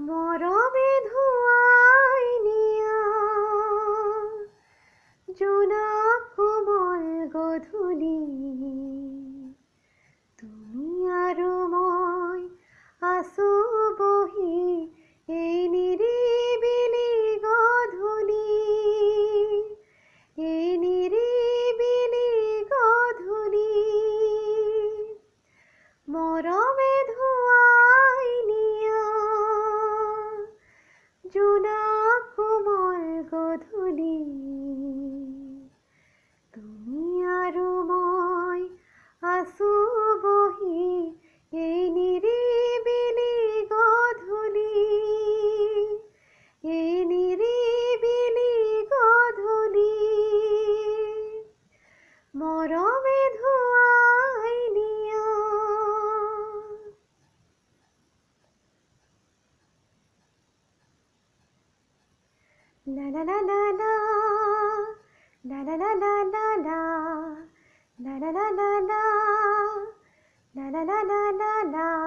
মরমে ধোঁয়ায় নিয়া জোনাক কোমল গধূলি, তুমি আৰু মই আছো বহি এই নিৰিবিলি গধূলি, এই নিৰিবিলি গধূলি। মৰমে ধোঁৱাই নিয়া জোনাক কোমল গধূলি, তুমি আৰু মই আছো বহি এই নিৰিবিলি গধূলি, এই নিৰিবিলি গধূলি। মৰমে ধোঁৱাই নিয়া। La la la la la, la la la la la la, la la la la la, la la la la la la.